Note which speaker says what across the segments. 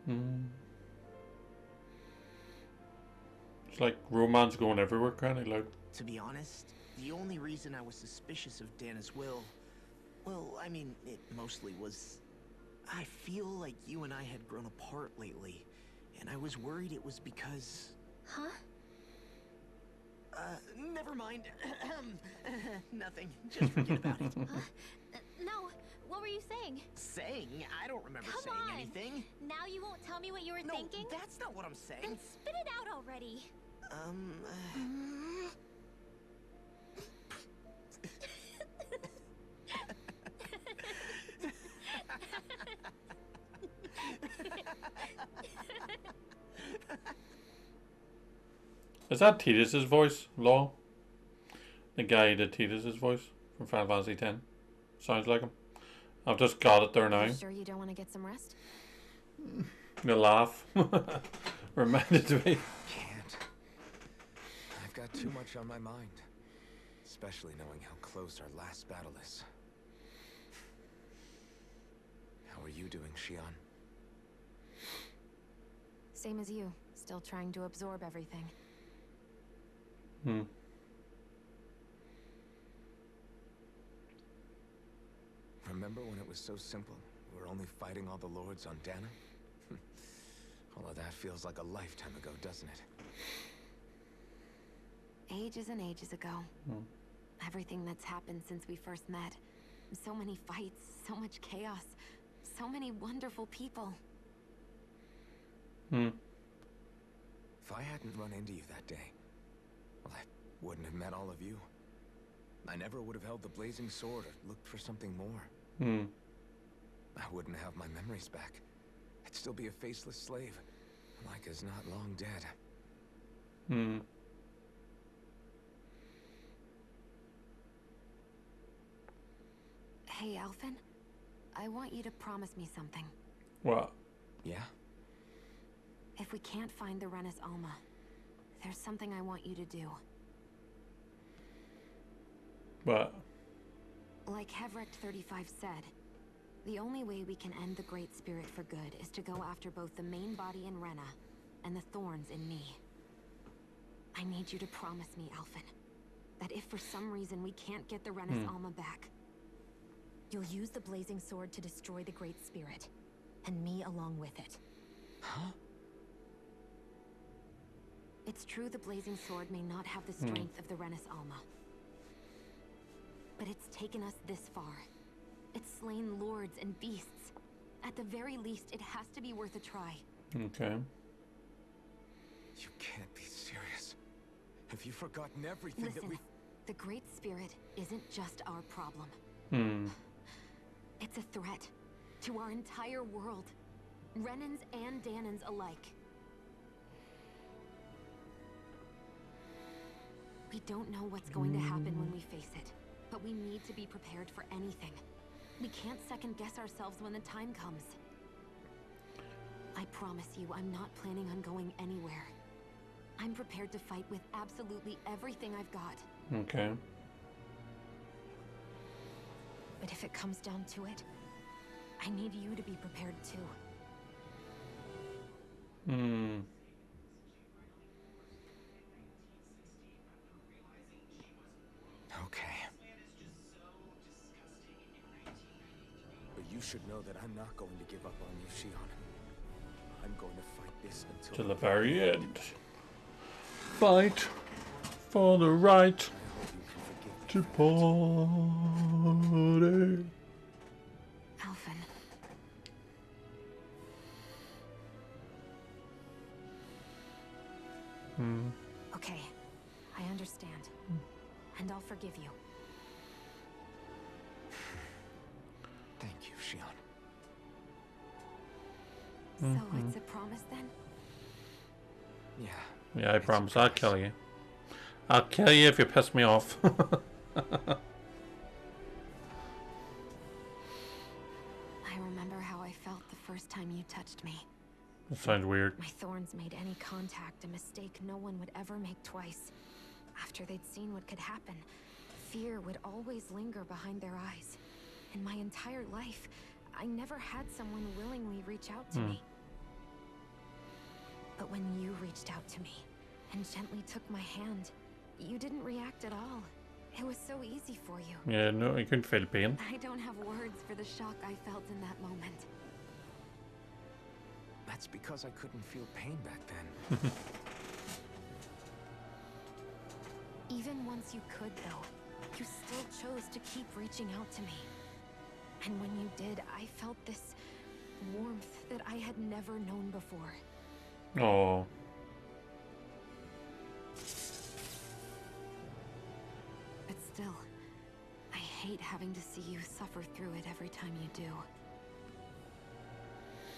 Speaker 1: Hmm. It's like romance going everywhere, kind of like.
Speaker 2: To be honest, the only reason I was suspicious of Dana's will, well, I mean, it mostly was I feel like you and I had grown apart lately, and I was worried it was because...
Speaker 3: Huh?
Speaker 2: Never mind. Nothing. Just forget about it.
Speaker 3: Huh? No, what were you saying?
Speaker 2: Saying? I don't remember
Speaker 3: Come
Speaker 2: saying
Speaker 3: on!
Speaker 2: anything.
Speaker 3: Now you won't tell me what you were thinking?
Speaker 2: No, that's not what I'm saying.
Speaker 3: Then spit it out already.
Speaker 1: Is that Tidus's voice, Law? The guy that Tidus's voice from Final Fantasy X. Sounds like him. I've just got it there now.
Speaker 3: You sure you don't want to get some rest?
Speaker 1: The laugh reminded me.
Speaker 4: Can't. I've got too much on my mind. Especially knowing how close our last battle is. How are you doing, Shionne?
Speaker 3: Same as you. Still trying to absorb everything.
Speaker 1: Hmm.
Speaker 4: Remember when it was so simple? We were only fighting all the lords on Dana? All of that feels like a lifetime ago, doesn't it?
Speaker 3: Ages and ages ago.
Speaker 1: Hmm.
Speaker 3: Everything that's happened since we first met. So many fights, so much chaos, so many wonderful people.
Speaker 1: Hmm.
Speaker 4: If I hadn't run into you that day, well, I wouldn't have met all of you. I never would have held the blazing sword or looked for something more.
Speaker 1: Hmm.
Speaker 4: I wouldn't have my memories back. I'd still be a faceless slave, like as not long dead.
Speaker 1: Hmm.
Speaker 3: Hey, Alphen. I want you to promise me something.
Speaker 1: What?
Speaker 4: Yeah?
Speaker 3: If we can't find the Renis Alma, there's something I want you to do.
Speaker 1: What?
Speaker 3: Like Hevrecht 35 said, the only way we can end the Great Spirit for good is to go after both the main body in Rena and the thorns in me. I need you to promise me, Alphen, that if for some reason we can't get the Renis Alma back, you'll use the Blazing Sword to destroy the Great Spirit, and me along with it.
Speaker 4: Huh?
Speaker 3: It's true the Blazing Sword may not have the strength of the Renis Alma. But it's taken us this far. It's slain lords and beasts. At the very least, it has to be worth a try.
Speaker 1: Okay.
Speaker 4: You can't be serious. Have you forgotten everything
Speaker 3: Listen,
Speaker 4: that we...
Speaker 3: the Great Spirit isn't just our problem.
Speaker 1: Hmm.
Speaker 3: It's a threat to our entire world. Renans and Danans alike. We don't know what's going to happen when we face it, but we need to be prepared for anything. We can't second guess ourselves when the time comes. I promise you, I'm not planning on going anywhere. I'm prepared to fight with absolutely everything I've got.
Speaker 1: Okay.
Speaker 3: But if it comes down to it, I need you to be prepared too.
Speaker 1: Hmm.
Speaker 4: Okay. But you should know that I'm not going to give up on you, Shionne. I'm going to fight this until...
Speaker 1: Till the very end. Fight for the right
Speaker 4: I hope you can forgive me
Speaker 1: to
Speaker 4: for that.
Speaker 1: party.
Speaker 3: Alphen.
Speaker 1: Hmm.
Speaker 3: Okay, I understand. And I'll forgive you.
Speaker 4: Thank you, Shionne.
Speaker 3: So it's a promise then?
Speaker 4: Yeah.
Speaker 1: Yeah, I promise I'll kill you. I'll kill you if you piss me off.
Speaker 3: I remember how I felt the first time you touched me.
Speaker 1: That sounds weird.
Speaker 3: My thorns made any contact a mistake no one would ever make twice. After they'd seen what could happen, fear would always linger behind their eyes. In my entire life, I never had someone willingly reach out to me. But when you reached out to me and gently took my hand, you didn't react at all. It was so easy for you.
Speaker 1: Yeah, no, I couldn't feel pain.
Speaker 3: I don't have words for the shock I felt in that moment.
Speaker 4: That's because I couldn't feel pain back then.
Speaker 3: Even once you could, though, you still chose to keep reaching out to me. And when you did, I felt this warmth that I had never known before.
Speaker 1: Oh.
Speaker 3: But still, I hate having to see you suffer through it every time you do.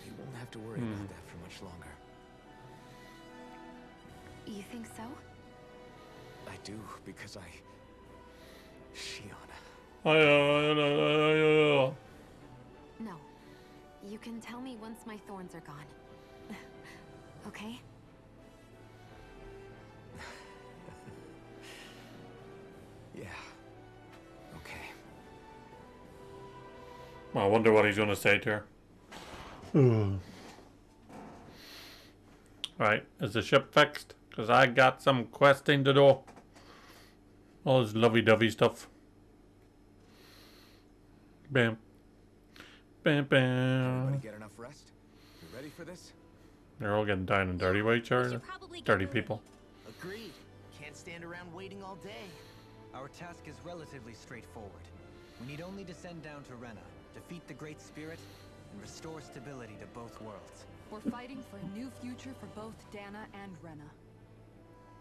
Speaker 4: You won't have to worry about that for much longer.
Speaker 3: You think so?
Speaker 4: I do, because Shion.
Speaker 3: No. You can tell me once my thorns are gone. Okay?
Speaker 4: Yeah. Okay.
Speaker 1: I wonder what he's going to say to her. Right, is the ship fixed? Because I got some questing to do. All this lovey-dovey stuff. Bam. Bam, bam.
Speaker 4: Everybody get enough rest? You ready for this?
Speaker 1: They're all getting down and dirty, right, Charlie? Dirty people.
Speaker 2: Agreed. Can't stand around waiting all day.
Speaker 5: Our task is relatively straightforward. We need only to send down to Rena, defeat the Great Spirit, and restore stability to both worlds.
Speaker 6: We're fighting for a new future for both Dana and Rena.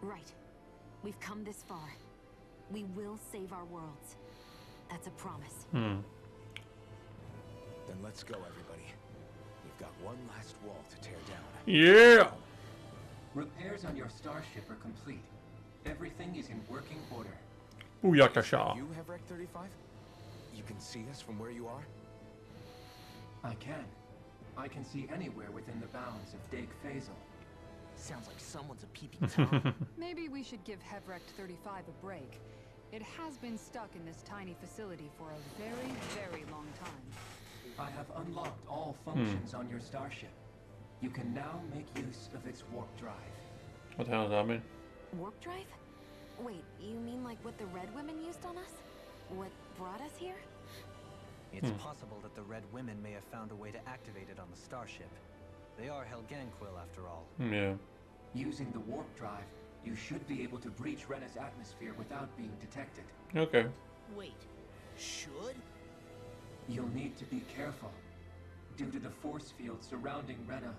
Speaker 3: Right. We've come this far. We will save our worlds. That's a promise.
Speaker 4: Then let's go, everybody. We've got one last wall to tear down.
Speaker 1: Yeah!
Speaker 7: Repairs on your starship are complete. Everything is in working order.
Speaker 1: Booyakasha.
Speaker 4: You have Rec 35? You can see us from where you are?
Speaker 7: I can. I can see anywhere within the bounds of Dake Faisal.
Speaker 2: Sounds like someone's a peeping Tom.
Speaker 6: Maybe we should give Hevrect 35 a break. It has been stuck in this tiny facility for a very, very long time.
Speaker 7: I have unlocked all functions on your starship. You can now make use of its warp drive.
Speaker 1: What the hell does that mean?
Speaker 3: Warp drive? Wait, you mean like what the Red Women used on us? What brought us here?
Speaker 5: It's possible that the Red Women may have found a way to activate it on the starship. They are Helganquil after all.
Speaker 1: Yeah.
Speaker 7: Using the warp drive, you should be able to breach Rena's atmosphere without being detected.
Speaker 1: Okay.
Speaker 2: Wait, should?
Speaker 7: You'll need to be careful. Due to the force field surrounding Rena,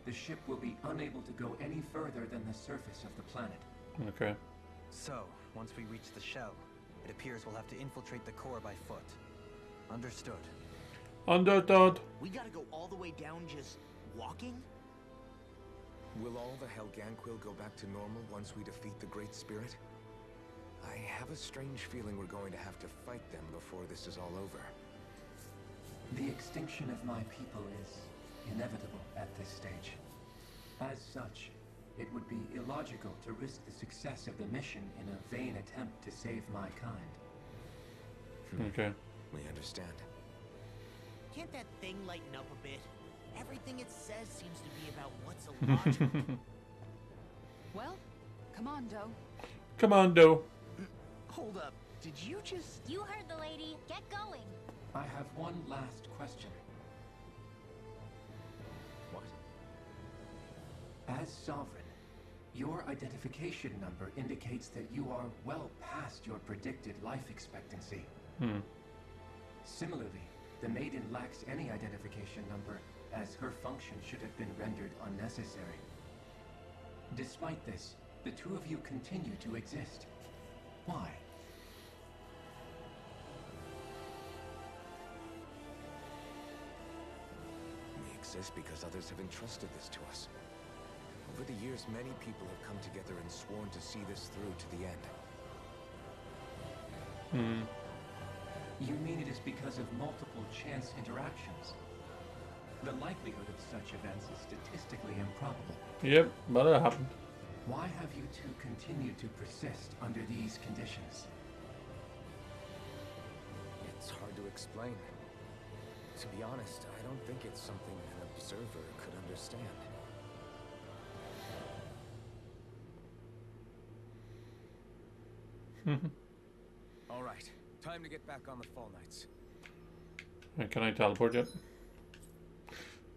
Speaker 7: the ship will be unable to go any further than the surface of the planet.
Speaker 1: Okay.
Speaker 5: So, once we reach the shell, it appears we'll have to infiltrate the core by foot. Understood.
Speaker 1: Understood.
Speaker 2: We gotta go all the way down just walking?
Speaker 4: Will all the Helganquil go back to normal once we defeat the Great Spirit? I have a strange feeling we're going to have to fight them before this is all over.
Speaker 7: The extinction of my people is inevitable at this stage. As such, it would be illogical to risk the success of the mission in a vain attempt to save my kind.
Speaker 1: Okay.
Speaker 4: We understand.
Speaker 2: Can't that thing lighten up a bit? Everything it says seems to be about what's illogical.
Speaker 6: Well, Commando.
Speaker 1: Commando.
Speaker 2: Hold up, did you just...
Speaker 8: You heard the lady. Get going.
Speaker 7: I have one last question.
Speaker 4: What?
Speaker 7: As Sovereign, your identification number indicates that you are well past your predicted life expectancy. Similarly, the Maiden lacks any identification number, as her function should have been rendered unnecessary. Despite this, the two of you continue to exist. Why?
Speaker 4: We exist because others have entrusted this to us. Over the years, many people have come together and sworn to see this through to the end.
Speaker 7: You mean it is because of multiple chance interactions? The likelihood of such events is statistically improbable.
Speaker 1: Yep, but it happened.
Speaker 7: Why have you two continued to persist under these conditions?
Speaker 4: It's hard to explain. To be honest, I don't think it's something an observer could understand. All right, time to get back on the Fall Knights.
Speaker 1: Can I teleport yet?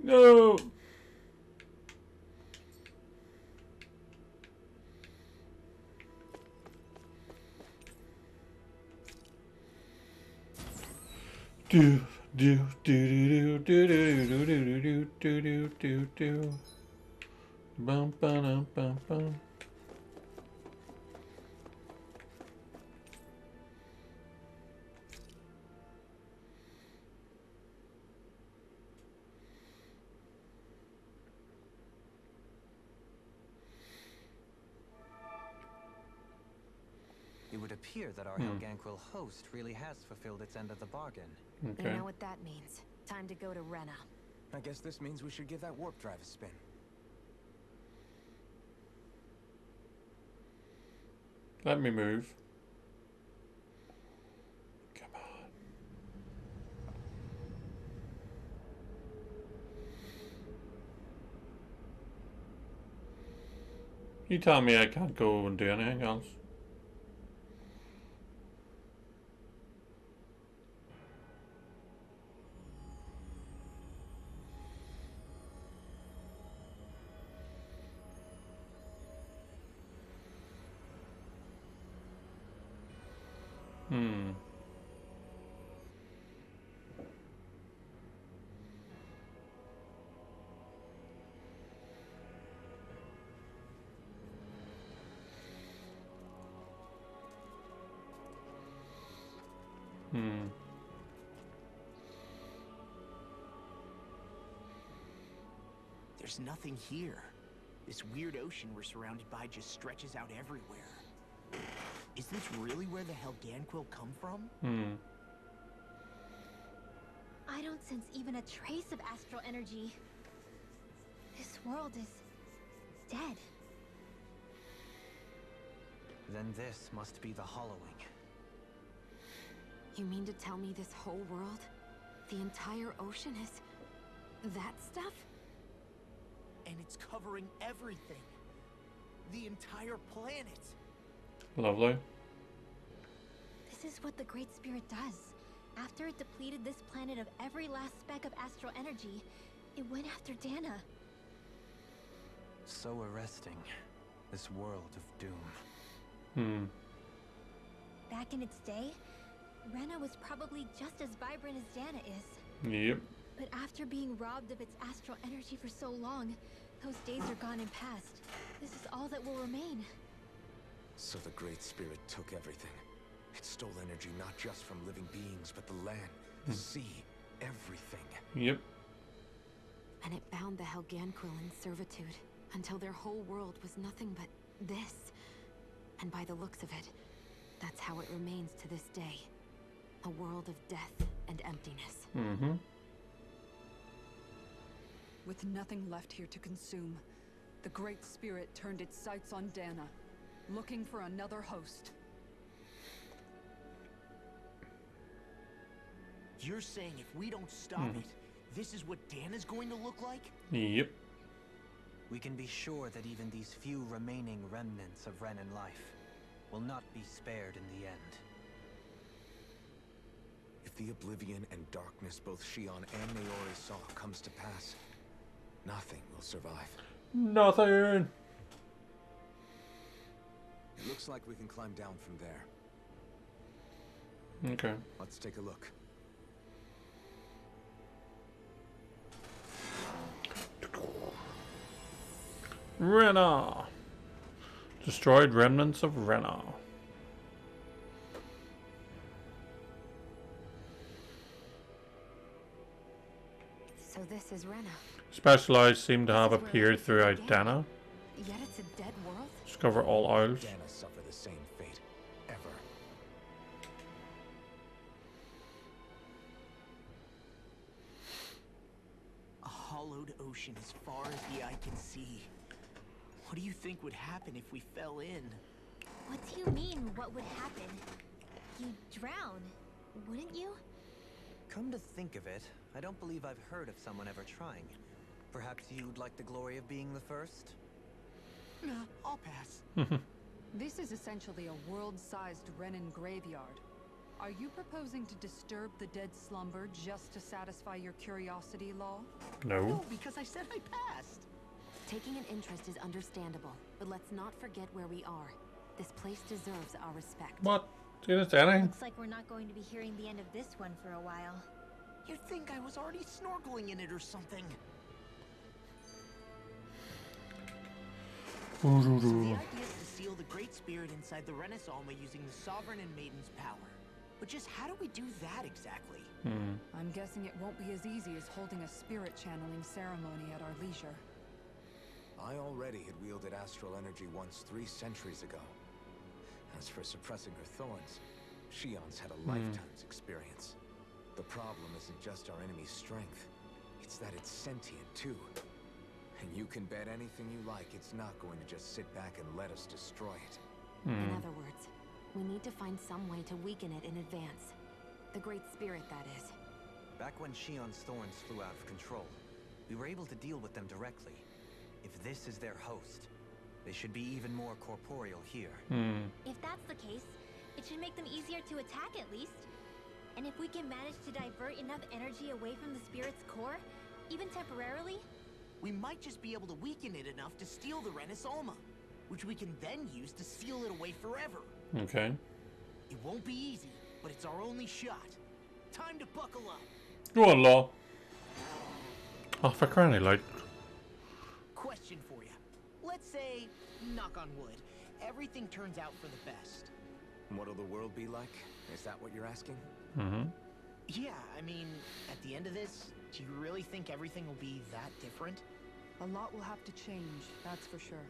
Speaker 1: No! Do do do do do do do do do do do do. Bum bum bum bum.
Speaker 5: It would appear that our Helganquil host really has fulfilled its end of the bargain.
Speaker 3: You know what that means. Time to go to Rena.
Speaker 4: I guess this means we should give that warp drive a spin.
Speaker 1: Let me move. Come on. You tell me I can't go and do anything else.
Speaker 2: There's nothing here. This weird ocean we're surrounded by just stretches out everywhere. Is this really where the Helganquil come from?
Speaker 8: I don't sense even a trace of astral energy. This world is dead.
Speaker 5: Then this must be the Hollowing.
Speaker 3: You mean to tell me this whole world, the entire ocean is that stuff?
Speaker 2: And it's covering everything. The entire planet.
Speaker 1: Lovely.
Speaker 8: This is what the Great Spirit does. After it depleted this planet of every last speck of astral energy, it went after Dana.
Speaker 5: So arresting. This world of doom.
Speaker 8: Back in its day, Rena was probably just as vibrant as Dana is.
Speaker 1: Yep.
Speaker 8: But after being robbed of its astral energy for so long, those days are gone and past. This is all that will remain.
Speaker 4: So the Great Spirit took everything. It stole energy not just from living beings, but the land, the sea, everything.
Speaker 1: Yep.
Speaker 3: And it bound the Helganquil in servitude until their whole world was nothing but this. And by the looks of it, that's how it remains to this day. A world of death and emptiness.
Speaker 6: With nothing left here to consume, the Great Spirit turned its sights on Dana, looking for another host.
Speaker 2: You're saying if we don't stop it, this is what Dana's going to look like?
Speaker 1: Yep.
Speaker 5: We can be sure that even these few remaining remnants of Renan life will not be spared in the end.
Speaker 4: If the oblivion and darkness both Shion and Naori saw comes to pass, nothing will survive.
Speaker 1: Nothing.
Speaker 4: It looks like we can climb down from there.
Speaker 1: Okay.
Speaker 4: Let's take a look.
Speaker 1: Rena. Destroyed remnants of Rena.
Speaker 3: So this is Rena.
Speaker 1: Specialized seem to have appeared throughout Dana.
Speaker 3: Yet it's a dead world?
Speaker 1: Discover all isles.
Speaker 4: Dana suffer the same fate. Ever.
Speaker 2: A hollowed ocean as far as the eye can see. What do you think would happen if we fell in?
Speaker 8: What do you mean, what would happen? You'd drown, wouldn't you?
Speaker 5: Come to think of it, I don't believe I've heard of someone ever trying. Perhaps you'd like the glory of being the first?
Speaker 2: Nah, I'll pass.
Speaker 6: This is essentially a world-sized Renan graveyard. Are you proposing to disturb the dead slumber just to satisfy your curiosity, Law?
Speaker 1: No.
Speaker 2: No, because I said I passed.
Speaker 3: Taking an interest is understandable, but let's not forget where we are. This place deserves our respect.
Speaker 1: What? Didn't say anything?
Speaker 8: Looks like we're not going to be hearing the end of this one for a while.
Speaker 2: You'd think I was already snorkeling in it or something. So the idea is to seal the Great Spirit inside the Renaissance using the Sovereign and Maiden's power. But just how do we do that exactly?
Speaker 6: I'm guessing it won't be as easy as holding a spirit channeling ceremony at our leisure.
Speaker 4: I already had wielded astral energy once 3 centuries ago. As for suppressing her thorns, Shion's had a lifetime's experience. The problem isn't just our enemy's strength, it's that it's sentient too. And you can bet anything you like it's not going to just sit back and let us destroy it.
Speaker 3: In other words, we need to find some way to weaken it in advance. The Great Spirit, that is.
Speaker 5: Back when Shion's thorns flew out of control, we were able to deal with them directly. If this is their host, they should be even more corporeal here.
Speaker 8: If that's the case, it should make them easier to attack at least. And if we can manage to divert enough energy away from the spirit's core, even temporarily,
Speaker 2: We might just be able to weaken it enough to steal the Renaissance, which we can then use to seal it away forever.
Speaker 1: Okay.
Speaker 2: It won't be easy, but it's our only shot. Time to buckle up.
Speaker 1: Go on, Law. Oh, for crying out loud.
Speaker 2: Question for you. Let's say, knock on wood, everything turns out for the best.
Speaker 4: What'll the world be like? Is that what you're asking?
Speaker 2: Yeah, I mean, at the end of this, do you really think everything will be that different?
Speaker 6: A lot will have to change, that's for sure.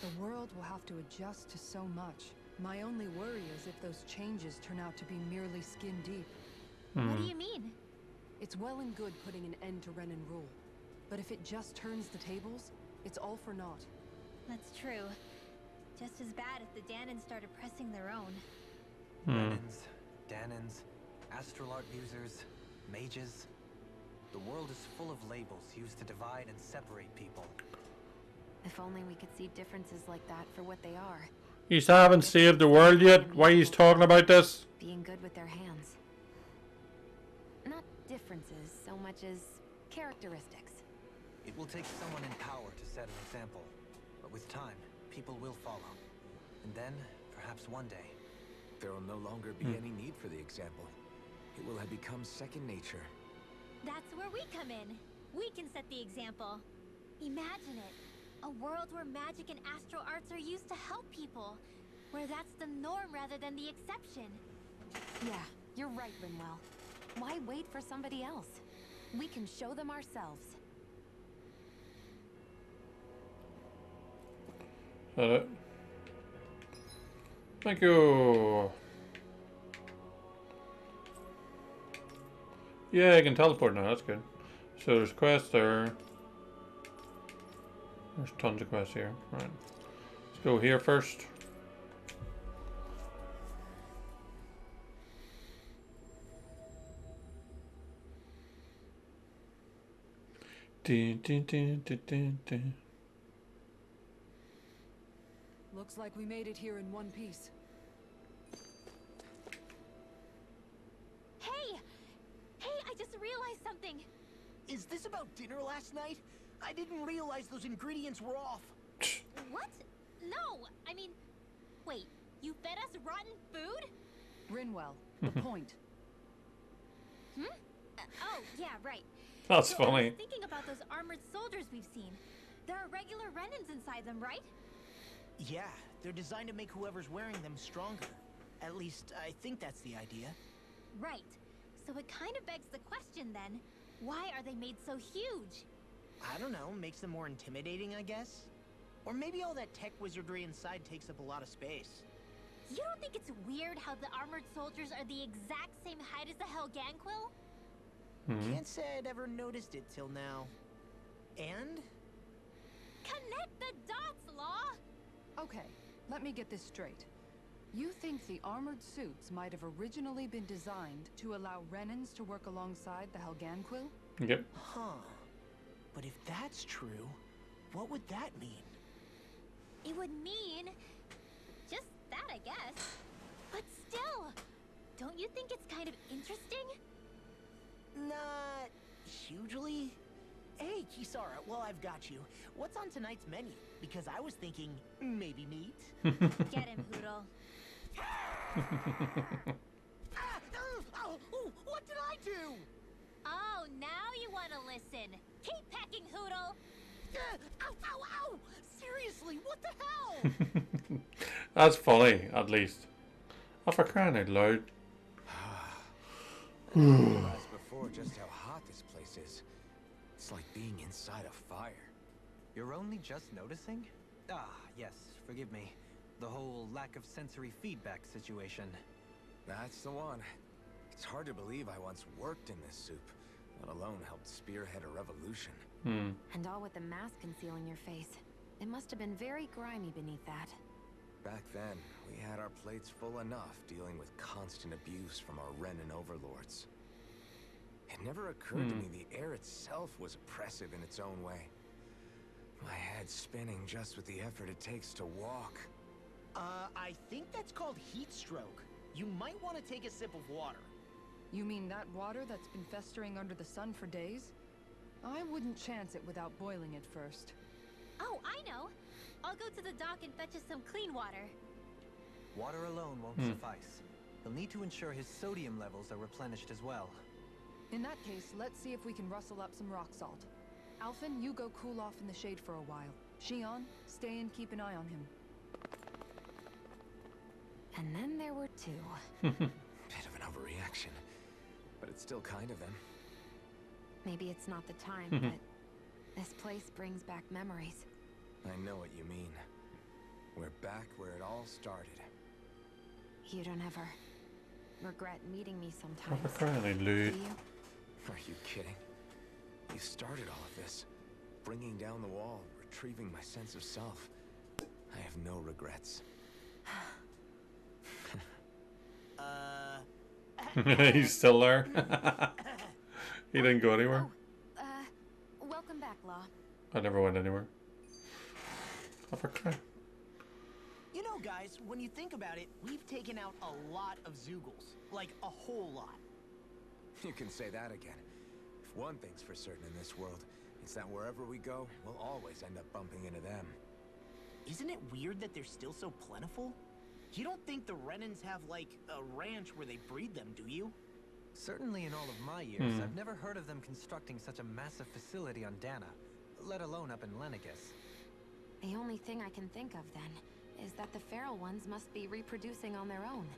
Speaker 6: The world will have to adjust to so much. My only worry is if those changes turn out to be merely skin deep.
Speaker 8: what do you mean?
Speaker 6: It's well and good putting an end to Renan rule. But if it just turns the tables, it's all for naught.
Speaker 8: That's true. Just as bad if the Danans started pressing their own.
Speaker 5: Renans, Danans, astral art users, mages. The world is full of labels used to divide and separate people.
Speaker 3: If only we could see differences like that for what they are.
Speaker 1: You still haven't saved the world yet? Why are you talking about this?
Speaker 3: Being good with their hands. Not differences so much as characteristics.
Speaker 5: It will take someone in power to set an example. But with time, people will follow. And then, perhaps one day,
Speaker 4: There will no longer be any need for the example. It will have become second nature.
Speaker 8: That's where we come in. We can set the example. Imagine it. A world where magic and astral arts are used to help people. Where that's the norm rather than the exception.
Speaker 3: Yeah, you're right, Rinwell. Why wait for somebody else? We can show them ourselves.
Speaker 1: Thank you. Yeah, I can teleport now. That's good. So there's quests there. There's tons of quests here. Right. Let's go here first. Dun, dun, dun, dun, dun, dun.
Speaker 6: Looks like we made it here in one piece.
Speaker 8: Hey! Hey, I just realized something!
Speaker 2: Is this about dinner last night? I didn't realize those ingredients were off.
Speaker 8: What? No! I mean, wait, you fed us rotten food?
Speaker 6: Rinwell, the point.
Speaker 8: Oh, yeah, right.
Speaker 1: That's
Speaker 8: So I
Speaker 1: funny.
Speaker 8: was thinking about those armored soldiers we've seen. There are regular Renans inside them, right?
Speaker 2: Yeah, they're designed to make whoever's wearing them stronger. At least, I think that's the idea.
Speaker 8: Right. So it kind of begs the question then, why are they made so huge?
Speaker 2: I don't know, makes them more intimidating, I guess? Or maybe all that tech wizardry inside takes up a lot of space.
Speaker 8: You don't think it's weird how the armored soldiers are the exact same height as the Helganquil?
Speaker 2: Can't say I'd ever noticed it till now. And?
Speaker 8: Connect the dots, Law!
Speaker 6: Okay, let me get this straight. You think the armored suits might have originally been designed to allow Renans to work alongside the Helganquil?
Speaker 1: Yep.
Speaker 2: Huh. But if that's true, what would that mean?
Speaker 8: It would mean just I guess. But still, don't you think it's kind of interesting?
Speaker 2: Not hugely. Hey, Kisara, well, I've got you. What's on tonight's menu? Because I was thinking maybe meat.
Speaker 8: Get him, Hoodle.
Speaker 2: What did I do?
Speaker 8: Oh, now you want to listen. Keep pecking, Hoodle.
Speaker 2: Ow, ow, ow! Seriously, what the hell?
Speaker 1: That's funny, at least. Oh, for crying out loud.
Speaker 4: I didn't realize before just how hot this place is. It's like being inside a fire.
Speaker 5: You're only just noticing? Ah, yes, forgive me. The whole lack of sensory feedback situation.
Speaker 4: That's the one. It's hard to believe I once worked in this soup, let alone helped spearhead a revolution.
Speaker 3: And all with the mask concealing your face. It must have been very grimy beneath that.
Speaker 4: Back then, we had our plates full enough dealing with constant abuse from our Renan overlords. It never occurred to me the air itself was oppressive in its own way. My head's spinning just with the effort it takes to walk.
Speaker 2: I think that's called heat stroke. You might want to take a sip of water.
Speaker 6: You mean that water that's been festering under the sun for days? I wouldn't chance it without boiling it first.
Speaker 8: Oh, I know. I'll go to the dock and fetch us some clean water.
Speaker 5: Water alone won't suffice. He'll need to ensure his sodium levels are replenished as well.
Speaker 6: In that case, let's see if we can rustle up some rock salt. Alphen, you go cool off in the shade for a while. Shion, stay and keep an eye on him.
Speaker 3: And then there were two.
Speaker 4: Bit of an overreaction, but it's still kind of them.
Speaker 3: Maybe it's not the time, but this place brings back memories.
Speaker 4: I know what you mean. We're back where it all started.
Speaker 3: You don't ever regret meeting me
Speaker 1: Oh,
Speaker 3: sometimes,
Speaker 1: for crying out
Speaker 3: do
Speaker 1: loud.
Speaker 3: you?
Speaker 4: Are you kidding? You started all of this. Bringing down the wall, retrieving my sense of self. I have no regrets.
Speaker 1: He's still there. He didn't go anywhere.
Speaker 3: Oh, welcome back, Law.
Speaker 1: I never went anywhere. Oh, for crying.
Speaker 2: You know, guys, when you think about it, we've taken out a lot of Zeugles. Like, a whole lot.
Speaker 4: You can say that again. If one thing's for certain in this world, it's that wherever we go, we'll always end up bumping into them.
Speaker 2: Isn't it weird that they're still so plentiful? You don't think the Renans have, like, a ranch where they breed them, do you?
Speaker 5: Certainly in all of my years, I've never heard of them constructing such a massive facility on Dana, let alone up in Lenegus.
Speaker 3: The only thing I can think of, then, is that the feral ones must be reproducing on their own.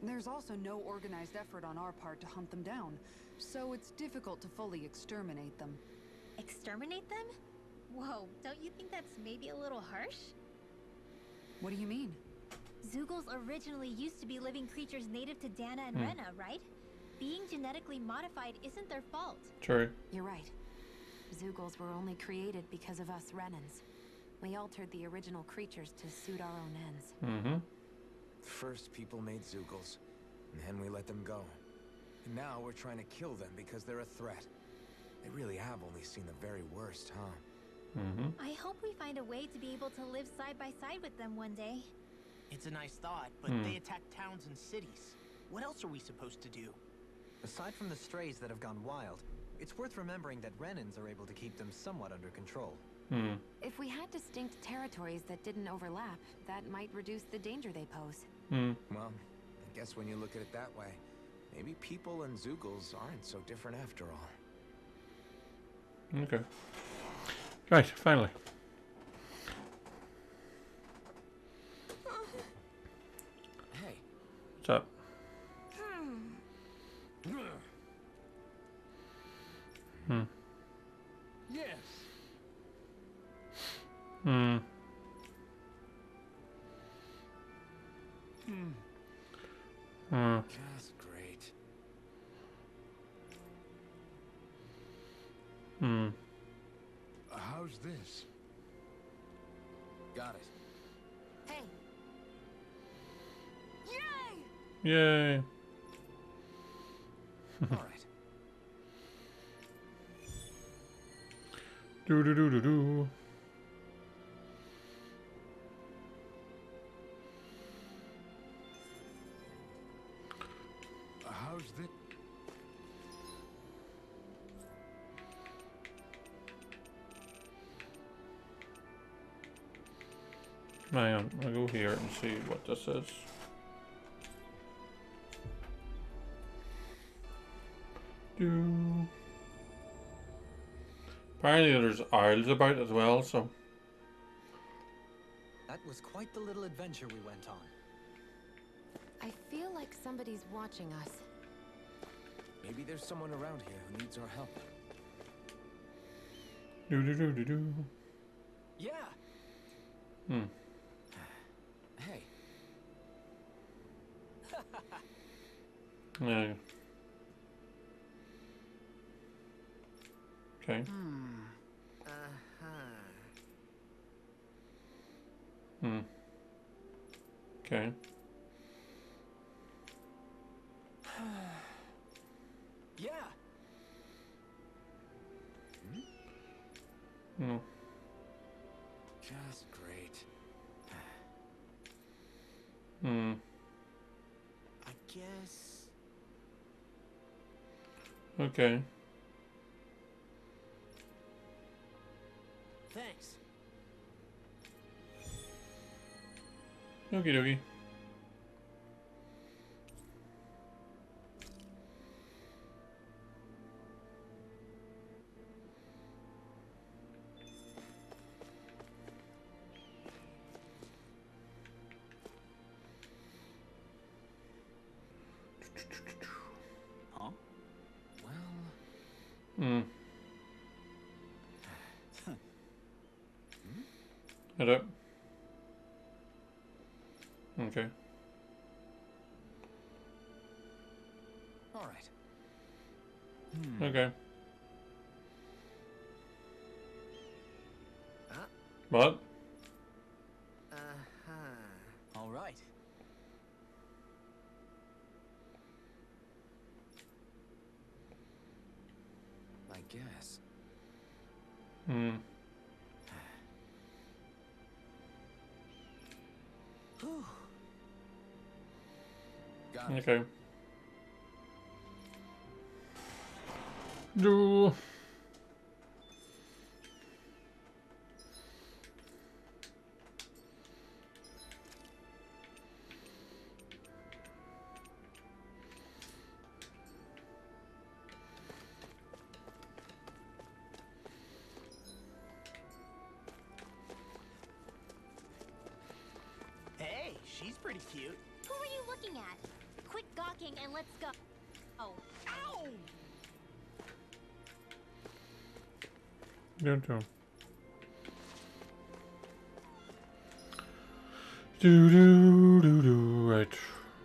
Speaker 6: There's also no organized effort on our part to hunt them down, so it's difficult to fully exterminate them.
Speaker 8: Exterminate them? Whoa, don't you think that's maybe a little harsh?
Speaker 6: What do you mean?
Speaker 8: Zeugles originally used to be living creatures native to Dana and Rena, right? Being genetically modified isn't their fault.
Speaker 1: True.
Speaker 3: You're right. Zeugles were only created because of us Renans. We altered the original creatures to suit our own ends.
Speaker 4: First, people made Zeugles, and then we let them go. And now we're trying to kill them because they're a threat. They really have only seen the very worst, huh?
Speaker 8: I hope we find a way to be able to live side by side with them one day.
Speaker 2: It's a nice thought, but they attack towns and cities. What else are we supposed to do?
Speaker 5: Aside from the strays that have gone wild, it's worth remembering that Renans are able to keep them somewhat under control.
Speaker 3: If we had distinct territories that didn't overlap, that might reduce the danger they pose.
Speaker 4: Well, I guess when you look at it that way, maybe people and Zeugles aren't so different after all.
Speaker 1: Okay. Right, finally.
Speaker 4: Hey.
Speaker 1: What's up?
Speaker 2: Yes.
Speaker 4: Just great.
Speaker 9: How's this?
Speaker 4: Got it.
Speaker 3: Hey! Yay!
Speaker 1: Yay.
Speaker 4: All right.
Speaker 1: Do do do do do. Hang on, I'll go here and see what this is. Apparently there's isles about as well, so...
Speaker 5: That was quite the little adventure we went on.
Speaker 3: I feel like somebody's watching us.
Speaker 4: Maybe there's someone around here who needs our help.
Speaker 1: Do.
Speaker 4: Yeah. Hey.
Speaker 1: Yeah. Okay. Okay.
Speaker 4: Yeah.
Speaker 1: No.
Speaker 4: Just great.
Speaker 2: I guess...
Speaker 1: Okay.
Speaker 2: Thanks.
Speaker 1: Okie dokie.
Speaker 2: Huh?
Speaker 4: Well...
Speaker 1: Hello. Okay.
Speaker 4: All right.
Speaker 1: Okay.
Speaker 2: Uh-huh.
Speaker 1: What?
Speaker 2: All right.
Speaker 4: I guess. Got it.
Speaker 1: Okay. Do.
Speaker 2: Hey, she's pretty cute.
Speaker 8: Who are you looking at? Quit gawking and let's go. Oh.
Speaker 2: Ow!
Speaker 1: Don't know. Do. Right.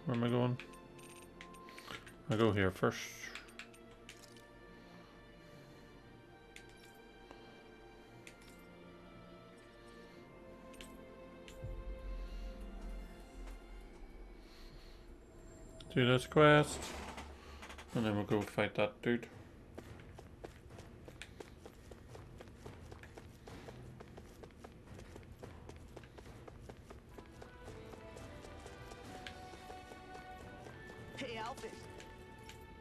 Speaker 1: Where am I going? I go here first. Do this quest. And then we'll go fight that dude.
Speaker 2: Hey, Alfred.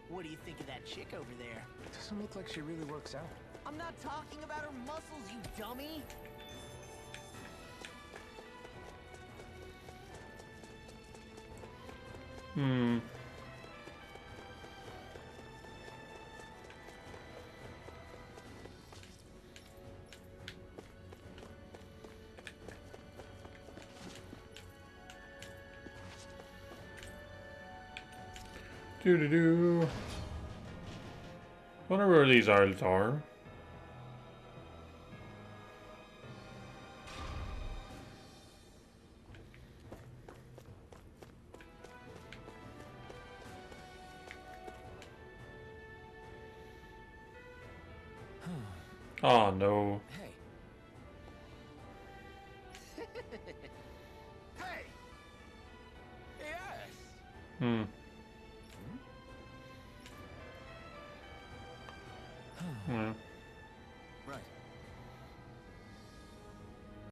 Speaker 2: What do you think of that chick over there?
Speaker 4: Doesn't look like she really works out.
Speaker 2: I'm not talking about her muscles, you dummy!
Speaker 1: Do. Wonder where these isles are. Oh no.
Speaker 4: Hey. Hey. Yes.